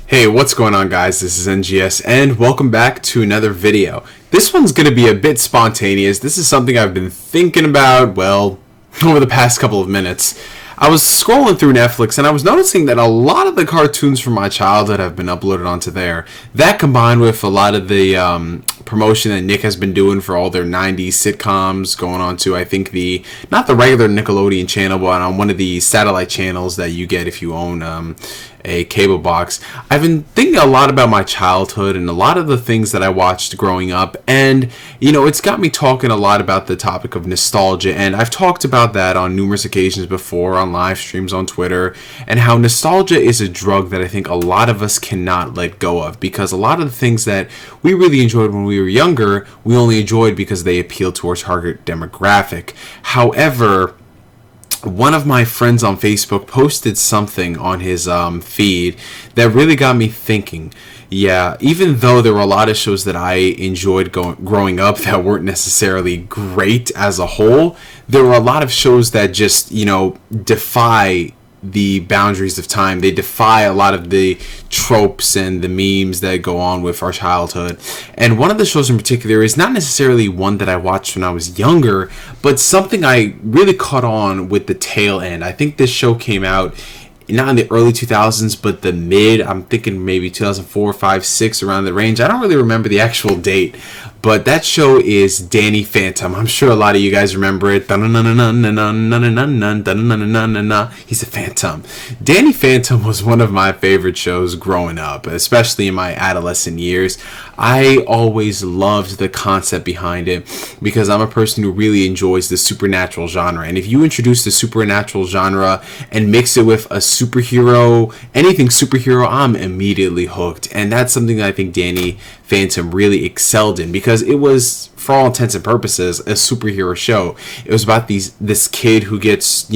Hey, what's going on, guys? This is NGS and welcome back to another video. This one's going to be a bit spontaneous. This is something I've been thinking about, well, over the past couple of minutes. I was scrolling through Netflix and I was noticing that a lot of the cartoons from my childhood have been uploaded onto there. That combined with a lot of the promotion that Nick has been doing for all their 90s sitcoms going on to, I think, not the regular Nickelodeon channel, but on one of the satellite channels that you get if you own a cable box. I've been thinking a lot about my childhood and a lot of the things that I watched growing up, and it's got me talking a lot about the topic of nostalgia, and I've talked about that on numerous occasions before on live streams on Twitter, and how nostalgia is a drug that I think a lot of us cannot let go of, because a lot of the things that we really enjoyed when we were younger, we only enjoyed because they appealed to our target demographic. However, one of my friends on Facebook posted something on his feed that really got me thinking. Yeah, even though there were a lot of shows that I enjoyed growing up that weren't necessarily great as a whole, there were a lot of shows that just, defy the boundaries of time. They defy a lot of the tropes and the memes that go on with our childhood. And one of the shows in particular is not necessarily one that I watched when I was younger, but something I really caught on with the tail end. I think this show came out not in the early 2000s, but I'm thinking maybe 2004, 5, 6, around the range. I don't really remember the actual date, but that show is Danny Phantom. I'm sure a lot of you guys remember it. He's a phantom. Danny Phantom was one of my favorite shows growing up, especially in my adolescent years. I always loved the concept behind it because I'm a person who really enjoys the supernatural genre. And if you introduce the supernatural genre and mix it with a superhero, anything superhero, I'm immediately hooked. And that's something that I think Danny Phantom really excelled in, because it was, for all intents and purposes, a superhero show. It was about this kid who gets,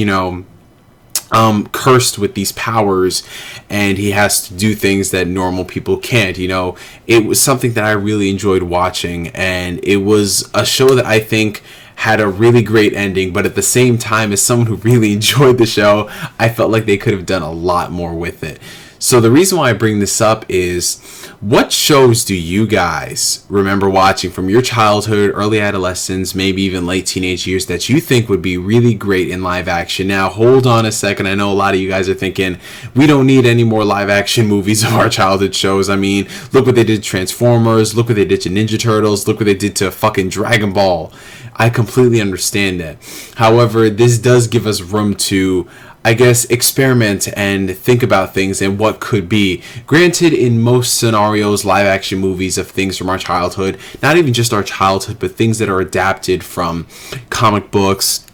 cursed with these powers, and he has to do things that normal people can't. It was something that I really enjoyed watching, and it was a show that I think had a really great ending, but at the same time, as someone who really enjoyed the show, I felt like they could have done a lot more with it. So the reason why I bring this up is, what shows do you guys remember watching from your childhood, early adolescence, maybe even late teenage years, that you think would be really great in live action? Now, hold on a second. I know a lot of you guys are thinking, we don't need any more live action movies of our childhood shows. I mean, look what they did to Transformers, look what they did to Ninja Turtles, look what they did to fucking Dragon Ball. I completely understand that. However, this does give us room to, I guess, experiment and think about things and what could be. Granted, in most scenarios, live action movies of things from our childhood, not even just our childhood, but things that are adapted from comic books,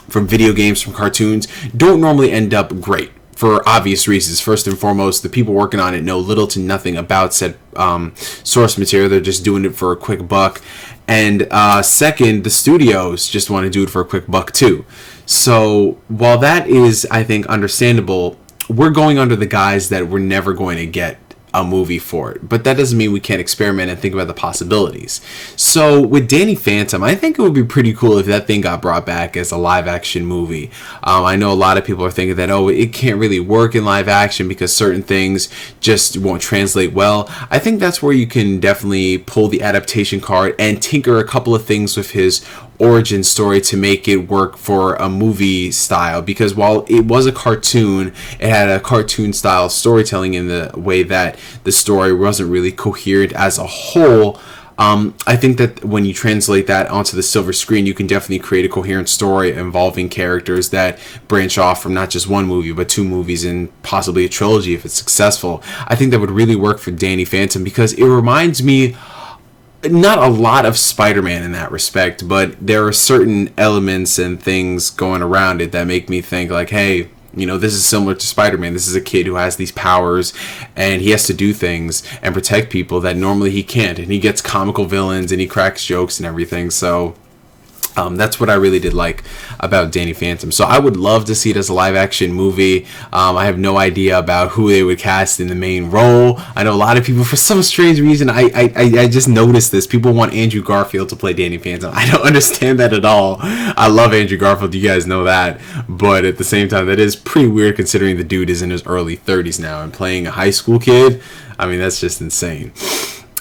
from video games, from cartoons, don't normally end up great, for obvious reasons. First and foremost, the people working on it know little to nothing about said source material. They're just doing it for a quick buck. And second, the studios just want to do it for a quick buck too. So while that is, I think, understandable, we're going under the guise that we're never going to get a movie for it. But that doesn't mean we can't experiment and think about the possibilities. So with Danny Phantom, I think it would be pretty cool if that thing got brought back as a live action movie. I know a lot of people are thinking that, it can't really work in live action because certain things just won't translate well. I think that's where you can definitely pull the adaptation card and tinker a couple of things with his origin story to make it work for a movie style, because while it was a cartoon, it had a cartoon style storytelling in the way that the story wasn't really coherent as a whole. I think that when you translate that onto the silver screen, you can definitely create a coherent story involving characters that branch off from not just one movie, but two movies and possibly a trilogy if it's successful. I think that would really work for Danny Phantom, because it reminds me not a lot of Spider-Man in that respect, but there are certain elements and things going around it that make me think like, hey, this is similar to Spider-Man. This is a kid who has these powers and he has to do things and protect people that normally he can't. And he gets comical villains and he cracks jokes and everything. So That's what I really did like about Danny Phantom. So I would love to see it as a live action movie. I have no idea about who they would cast in the main role. I know a lot of people, for some strange reason, I just noticed this. People want Andrew Garfield to play Danny Phantom. I don't understand that at all. I love Andrew Garfield, you guys know that. But at the same time, that is pretty weird considering the dude is in his early 30s now and playing a high school kid. I mean, that's just insane.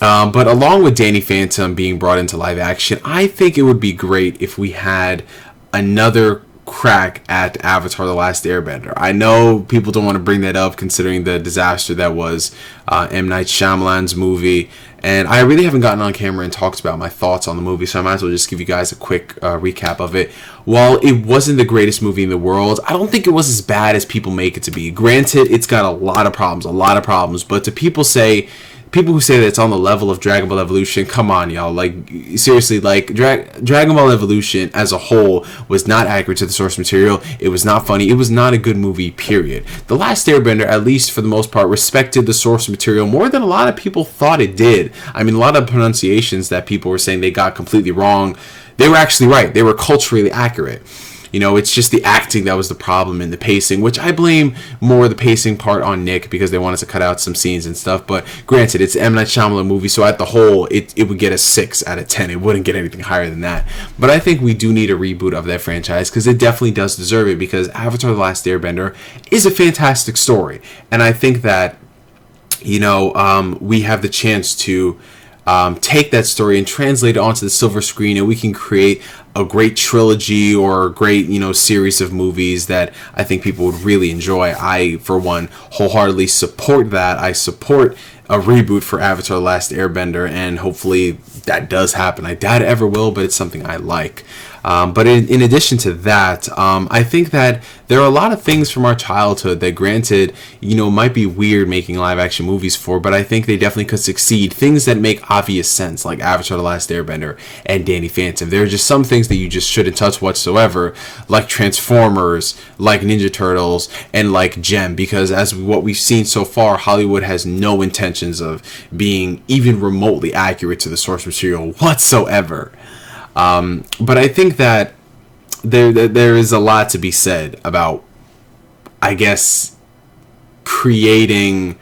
But along with Danny Phantom being brought into live action, I think it would be great if we had another crack at Avatar: The Last Airbender. I know people don't want to bring that up considering the disaster that was M. Night Shyamalan's movie, and I really haven't gotten on camera and talked about my thoughts on the movie, so I might as well just give you guys a quick recap of it. While it wasn't the greatest movie in the world, I don't think it was as bad as people make it to be. Granted, it's got a lot of problems, but to people who say that it's on the level of Dragon Ball Evolution, come on, y'all. Like, seriously, like, Dragon Ball Evolution as a whole was not accurate to the source material. It was not funny. It was not a good movie, period. The Last Airbender, at least for the most part, respected the source material more than a lot of people thought it did. I mean, a lot of pronunciations that people were saying they got completely wrong, they were actually right. They were culturally accurate. You know, it's just the acting that was the problem and the pacing, which I blame more the pacing part on Nick because they wanted to cut out some scenes and stuff. But granted, it's an M. Night Shyamalan movie, so at the whole, it would get a 6 out of 10. It wouldn't get anything higher than that. But I think we do need a reboot of that franchise because it definitely does deserve it, because Avatar: The Last Airbender is a fantastic story. And I think that, you know, we have the chance to take that story and translate it onto the silver screen, and we can create a great trilogy or a great, you know, series of movies that I think people would really enjoy. I, for one, wholeheartedly support that. I support a reboot for Avatar: The Last Airbender, and hopefully that does happen. I doubt it ever will, but it's something I like. But in addition to that, I think that there are a lot of things from our childhood that, granted, you know, might be weird making live action movies for, but I think they definitely could succeed. Things that make obvious sense, like Avatar: The Last Airbender and Danny Phantom. There are just some things that you just shouldn't touch whatsoever, like Transformers, like Ninja Turtles, and like Gem, because as what we've seen so far, Hollywood has no intentions of being even remotely accurate to the source material whatsoever. But I think that there is a lot to be said about, I guess, using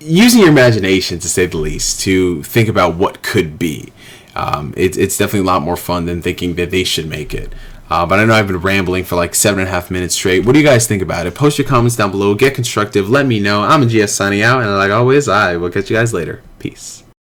your imagination, to say the least, to think about what could be. It's definitely a lot more fun than thinking that they should make it. But I know I've been rambling for like 7.5 minutes straight. What do you guys think about it? Post your comments down below. Get constructive. Let me know. I'm NGS signing out. And like always, I will catch you guys later. Peace.